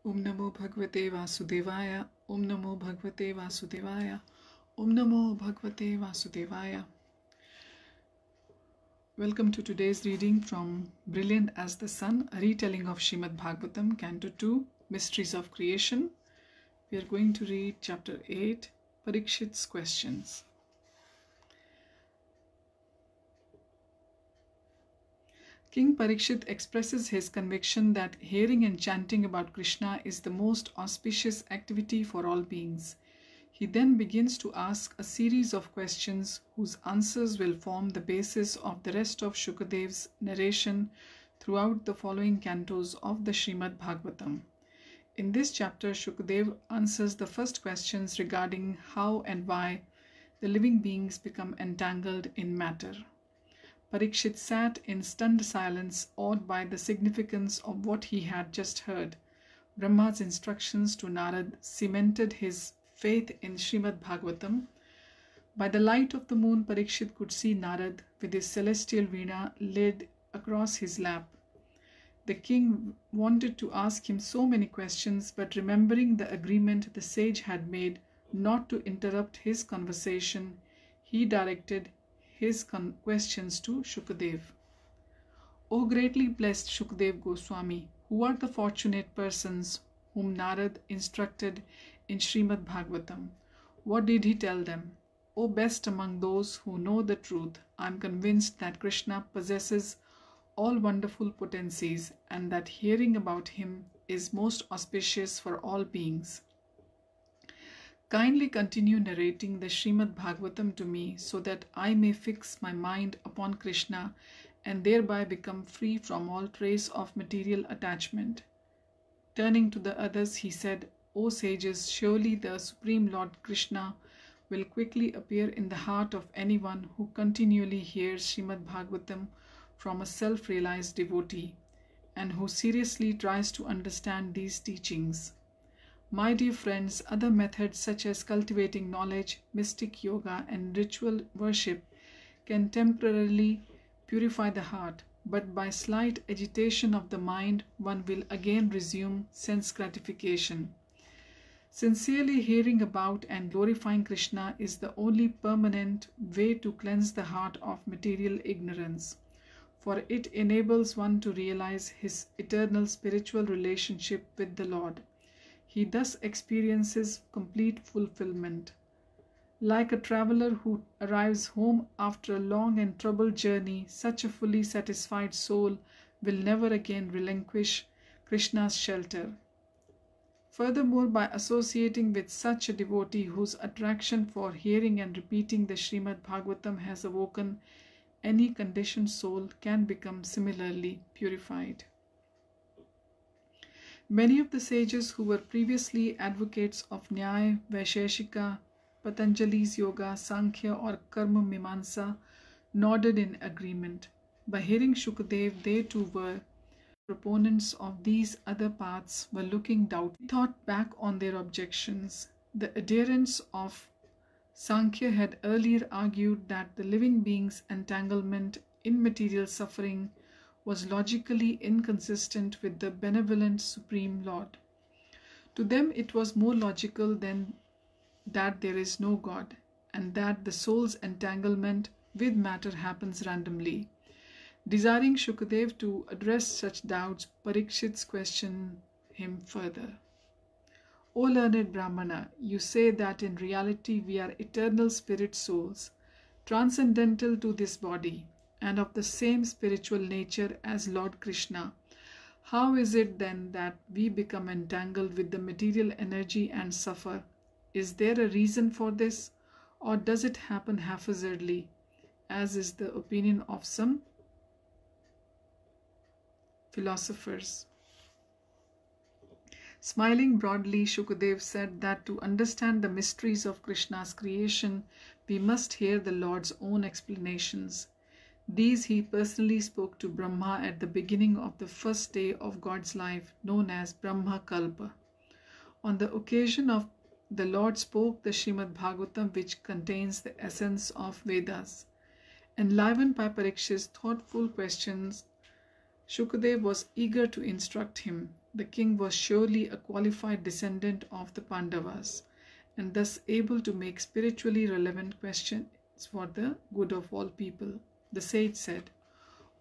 Om Namo Bhagavate Vasudevaya. Om Namo Bhagavate Vasudevaya. Om Namo Bhagavate Vasudevaya. Welcome to today's reading from Brilliant as the Sun, a retelling of Srimad Bhagavatam, Canto 2, Mysteries of Creation. We are going to read Chapter 8, Parikshit's Questions. King Parikshit expresses his conviction that hearing and chanting about Krishna is the most auspicious activity for all beings. He then begins to ask a series of questions whose answers will form the basis of the rest of Shukadev's narration throughout the following cantos of the Srimad Bhagavatam. In this chapter, Shukadev answers the first questions regarding how and why the living beings become entangled in matter. Parikshit sat in stunned silence, awed by the significance of what he had just heard. Brahma's instructions to Narad cemented his faith in Srimad Bhagavatam. By the light of the moon, Parikshit could see Narad with his celestial veena laid across his lap. The king wanted to ask him so many questions, but remembering the agreement the sage had made not to interrupt his conversation, he directed his questions to Shukadev. O greatly blessed Shukadev Goswami, who are the fortunate persons whom Narad instructed in Srimad Bhagavatam? What did he tell them? O best among those who know the truth, I am convinced that Krishna possesses all wonderful potencies and that hearing about him is most auspicious for all beings. Kindly continue narrating the Srimad Bhagavatam to me so that I may fix my mind upon Krishna and thereby become free from all trace of material attachment. Turning to the others, he said, O sages, surely the Supreme Lord Krishna will quickly appear in the heart of anyone who continually hears Srimad Bhagavatam from a self-realized devotee and who seriously tries to understand these teachings. My dear friends, other methods such as cultivating knowledge, mystic yoga, and ritual worship can temporarily purify the heart, but by slight agitation of the mind, one will again resume sense gratification. Sincerely hearing about and glorifying Krishna is the only permanent way to cleanse the heart of material ignorance, for it enables one to realize his eternal spiritual relationship with the Lord. He thus experiences complete fulfillment. Like a traveler who arrives home after a long and troubled journey, such a fully satisfied soul will never again relinquish Krishna's shelter. Furthermore, by associating with such a devotee whose attraction for hearing and repeating the Srimad Bhagavatam has awoken, any conditioned soul can become similarly purified. Many of the sages who were previously advocates of Nyaya, Vaisheshika, Patanjali's Yoga, Sankhya or Karma Mimamsa nodded in agreement. By hearing Shukadev, they too were proponents of these other paths were looking doubtfully. Thought back on their objections. The adherents of Sankhya had earlier argued that the living being's entanglement in material suffering was logically inconsistent with the benevolent Supreme Lord. To them it was more logical than that there is no God, and that the soul's entanglement with matter happens randomly. Desiring Shukadev to address such doubts, Parikshit's questioned him further. O learned Brahmana, you say that in reality we are eternal spirit souls, transcendental to this body, and of the same spiritual nature as Lord Krishna. How is it then that we become entangled with the material energy and suffer? Is there a reason for this, or does it happen haphazardly, as is the opinion of some philosophers? Smiling broadly, Shukadev said that to understand the mysteries of Krishna's creation, we must hear the Lord's own explanations. These he personally spoke to Brahma at the beginning of the first day of God's life, known as Brahma Kalpa. On the occasion of the Lord spoke the Srimad Bhagavatam, which contains the essence of Vedas. Enlivened by Parikshit's thoughtful questions, Shukadev was eager to instruct him. The king was surely a qualified descendant of the Pandavas, and thus able to make spiritually relevant questions for the good of all people. The sage said,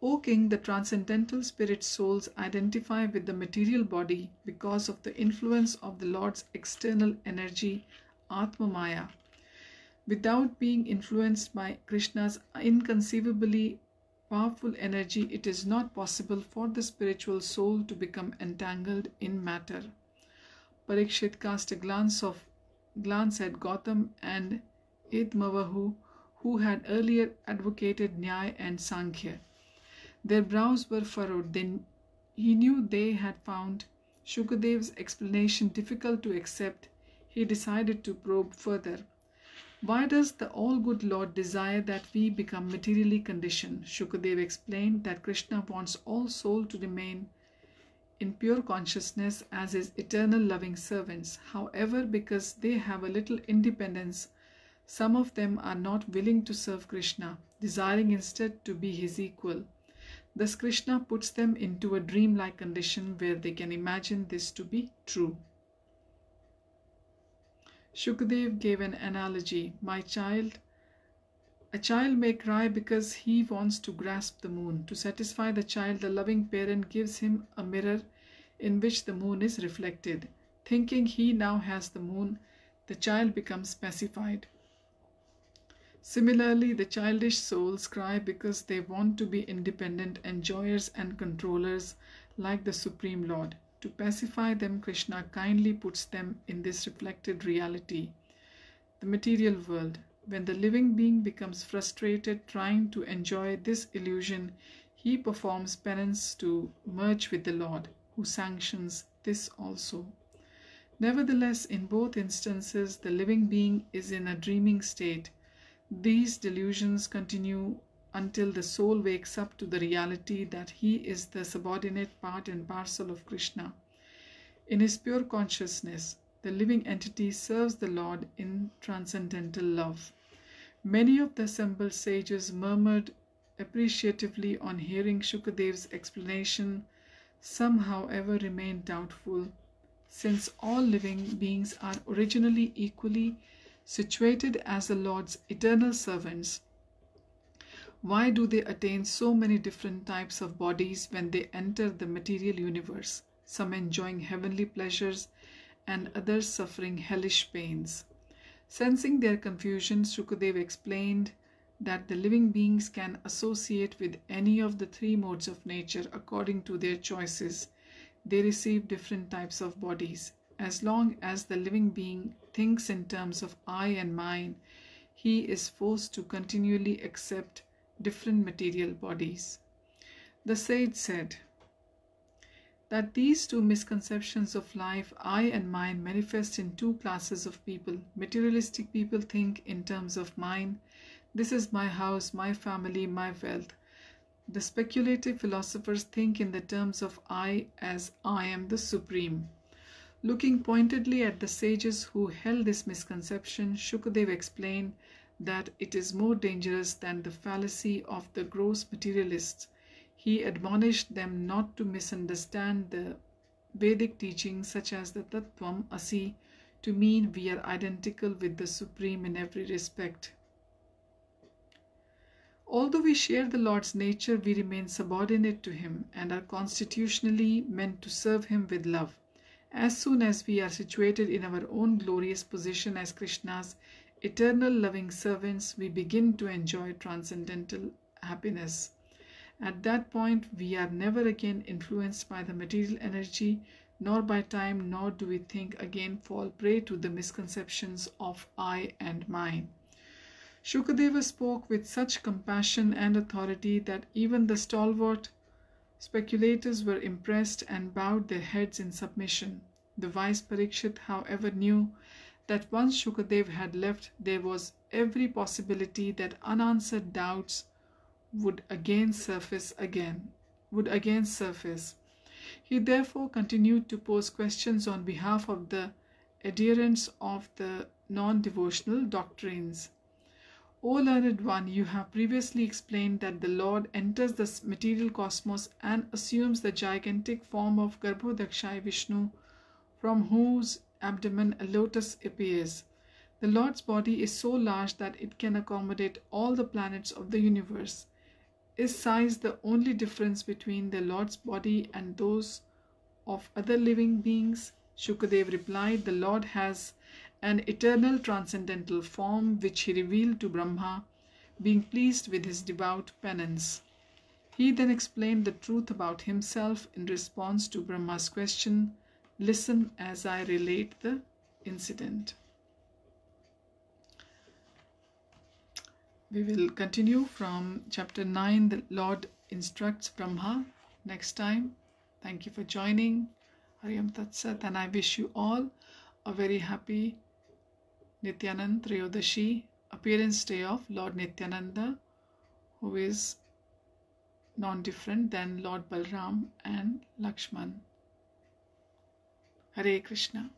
O king, the transcendental spirit souls identify with the material body because of the influence of the Lord's external energy, Atma Maya. Without being influenced by Krishna's inconceivably powerful energy, it is not possible for the spiritual soul to become entangled in matter. Parikshit cast a glance at Gautam and Idmavahu, who had earlier advocated Nyaya and Sankhya. Their brows were furrowed. Then he knew they had found Shukadev's explanation difficult to accept. He decided to probe further. Why does the all-good Lord desire that we become materially conditioned? Shukadev explained that Krishna wants all souls to remain in pure consciousness as his eternal loving servants. However, because they have a little independence, some of them are not willing to serve Krishna, desiring instead to be his equal. Thus Krishna puts them into a dreamlike condition where they can imagine this to be true. Shukadev gave an analogy. A child may cry because he wants to grasp the moon. To satisfy the child, the loving parent gives him a mirror in which the moon is reflected. Thinking he now has the moon, the child becomes pacified. Similarly, the childish souls cry because they want to be independent enjoyers and controllers like the Supreme Lord. To pacify them, Krishna kindly puts them in this reflected reality, the material world. When the living being becomes frustrated trying to enjoy this illusion, he performs penance to merge with the Lord, who sanctions this also. Nevertheless, in both instances, the living being is in a dreaming state. These delusions continue until the soul wakes up to the reality that he is the subordinate part and parcel of Krishna. In his pure consciousness, the living entity serves the Lord in transcendental love. Many of the assembled sages murmured appreciatively on hearing Shukadev's explanation. Some, however, remained doubtful. Since all living beings are originally equally situated as the Lord's eternal servants, why do they attain so many different types of bodies when they enter the material universe, some enjoying heavenly pleasures and others suffering hellish pains? Sensing their confusion, Shukadev explained that the living beings can associate with any of the three modes of nature according to their choices. They receive different types of bodies. As long as the living being thinks in terms of I and mine, he is forced to continually accept different material bodies. The sage said that these two misconceptions of life, I and mine, manifest in two classes of people. Materialistic people think in terms of mine. This is my house, my family, my wealth. The speculative philosophers think in the terms of I as I am the supreme. Looking pointedly at the sages who held this misconception, Shukadev explained that it is more dangerous than the fallacy of the gross materialists. He admonished them not to misunderstand the Vedic teachings such as the Tattvam Asi to mean we are identical with the Supreme in every respect. Although we share the Lord's nature, we remain subordinate to Him and are constitutionally meant to serve Him with love. As soon as we are situated in our own glorious position as Krishna's eternal loving servants, we begin to enjoy transcendental happiness. At that point, we are never again influenced by the material energy, nor by time, nor do we think again fall prey to the misconceptions of I and mine. Shukadeva spoke with such compassion and authority that even the stalwart speculators were impressed and bowed their heads in submission. The wise Parikshit, however, knew that once Shukadev had left, there was every possibility that unanswered doubts would again surface. He therefore continued to pose questions on behalf of the adherents of the non-devotional doctrines. O learned one, you have previously explained that the Lord enters the material cosmos and assumes the gigantic form of Garbhodakshai Vishnu, from whose abdomen a lotus appears. The Lord's body is so large that it can accommodate all the planets of the universe. Is size the only difference between the Lord's body and those of other living beings? Shukadev replied, the Lord has an eternal transcendental form which he revealed to Brahma, being pleased with his devout penance. He then explained the truth about himself in response to Brahma's question. Listen as I relate the incident. We will continue from chapter 9. The Lord instructs Brahma next time. Thank you for joining. Hariyam Tat Sat, and I wish you all a very happy Nityanand Triyodashi, appearance day of Lord Nityananda, who is non-different than Lord Balram and Lakshman. Hare Krishna.